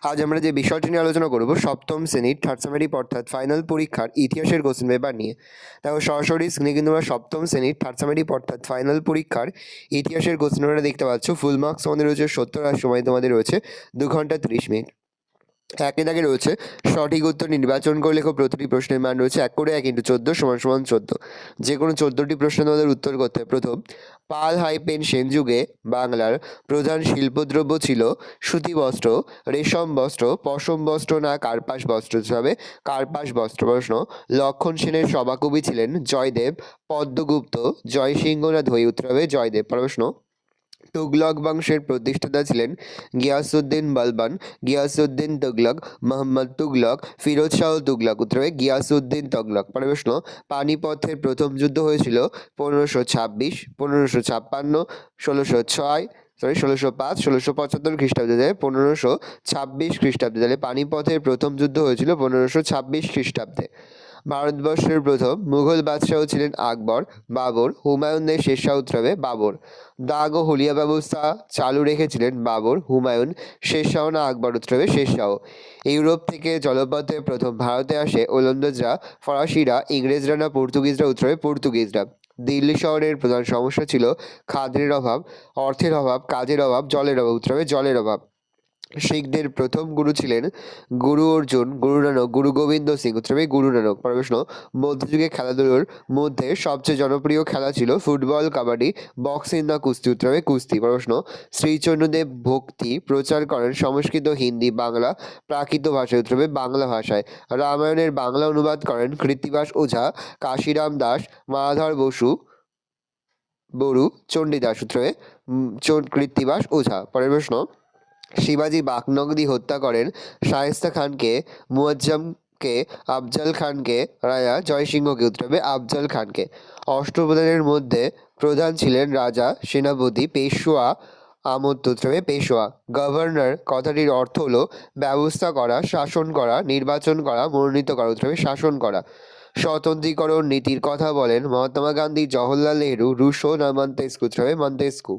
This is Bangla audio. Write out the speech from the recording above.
আজ আমরা যে বিষয়টি নিয়ে আলোচনা করব সপ্তম শ্রেণীর থার্ড সেমেটিভ অর্থাৎ ফাইনাল পরীক্ষার ইতিহাসের কোশ্চেন পেপার নিয়ে। দেখো সরাসরি স্ক্রিনে কিন্তু আমরা সপ্তম শ্রেণীর থার্ড সেমেটিভ অর্থাৎ ফাইনাল পরীক্ষার ইতিহাসের কোশ্চেন পেপারটা দেখতে পাচ্ছ। ফুল মার্কস আমাদের রয়েছে 70 আর সময় তোমাদের রয়েছে 2 ঘন্টা 30 মিনিট। একে দাগে রয়েছে সঠিক উত্তর নির্বাচন করে লেখো। প্রতিটি প্রশ্নের মান রয়েছে 1 করে 1 × 14 = 14। যে কোনো 14টি প্রশ্ন তোমাদের উত্তর করতে হবে। প্রথম, পাল সেন যুগে বাংলার প্রধান শিল্পদ্রব্য ছিল সুতি বস্ত্র, রেশম বস্ত্র, পশম বস্ত্র না কার্পাস বস্ত্র? হবে কার্পাস বস্ত্র। প্রশ্ন, লক্ষণ সেনের সভাকবি ছিলেন জয়দেব, পদ্মগুপ্ত, জয়সিংহ না ধৈ? উত্তর হবে জয়দেব। প্রশ্ন, তুগলক বংশের প্রতিষ্ঠাতা ছিলেন গিয়াসউদ্দিন বালবান, গিয়াসউদ্দিন তুগলক, মোহাম্মদ তুগলক, ফিরোজ শাহ তুগলক? উত্তর হবে গিয়াসউদ্দিন তুগলক। প্রশ্ন, পানিপথের প্রথম যুদ্ধ হয়েছিল 1526, 1556, 1606, 1605, 1675 খ্রিস্টাব্দে। 1526 খ্রিস্টাব্দে। তাহলে পানিপথের প্রথম যুদ্ধ হয়েছিল 1526 খ্রিস্টাব্দে। ভারতবর্ষের প্রথম মুঘল বাদশাহ ছিলেন আকবর, বাবর, হুমায়ুনের শেরশাহ? উত্তর হবে বাবর। দাগ ও হুলিয়া ব্যবস্থা চালু রেখেছিলেন বাবর, হুমায়ুন, শেরশাহ না আকবর? উত্তর হবে শেরশাহ। ইউরোপ থেকে জলপথে প্রথম ভারতে আসে ওলন্দাজরা, ফরাসিরা, ইংরেজরা না পর্তুগিজরা? উত্তর হবে পর্তুগিজরা। দিল্লি শহরের প্রধান সমস্যা ছিল খাদ্যের অভাব, অর্থের অভাব, কাজের অভাব, জলের অভাব? উত্তর হবে জলের অভাব। শিখদের প্রথম গুরু ছিলেন গুরু অর্জুন, গুরু নানক, গুরু গোবিন্দ সিং? উত্তর হবে গুরু নানক। প্রশ্ন, মধ্যযুগে খেলাধুলোর মধ্যে সবচেয়ে জনপ্রিয় খেলা ছিল ফুটবল, কাবাডি, বক্সিং না কুস্তি? উত্তর হবে কুস্তি। প্রশ্ন, শ্রীচন্দ্রদেব ভক্তি প্রচার করেন সংস্কৃত, হিন্দি, বাংলা, প্রাকৃত ভাষায়? উত্তর হবে বাংলা ভাষায়। রামায়ণের বাংলা অনুবাদ করেন কৃত্তিবাস ওঝা, কাশিরাম দাস, মালাধর বড়ু, চণ্ডীদাস? উত্তর হবে কৃত্তিবাস ওঝা। পরের প্রশ্ন, শিবাজি বাঘনগরী হত্যা করেন শায়েস্তা খানকে, মুয়াজ্জমকে, আফজাল খানকে, রাজা জয়সিংহকে? উত্তর হবে আফজাল খানকে। অষ্টপ্রধানের মধ্যে প্রধান ছিলেন রাজা, সেনাপতি, পেশোয়া, আমন্ত? উত্তর হবে পেশোয়া। গভর্নর কথাটির অর্থ হলো ব্যবস্থা করা, শাসন করা, নির্বাচন করা, মনোনীত করা? উত্তর হবে শাসন করা। স্বতন্ত্রীকরণ নীতির কথা বলেন মহাত্মা গান্ধী, জওহরলাল নেহরু, রুশো না মন্তেস্কু? উত্তর হবে মন্তেস্কু।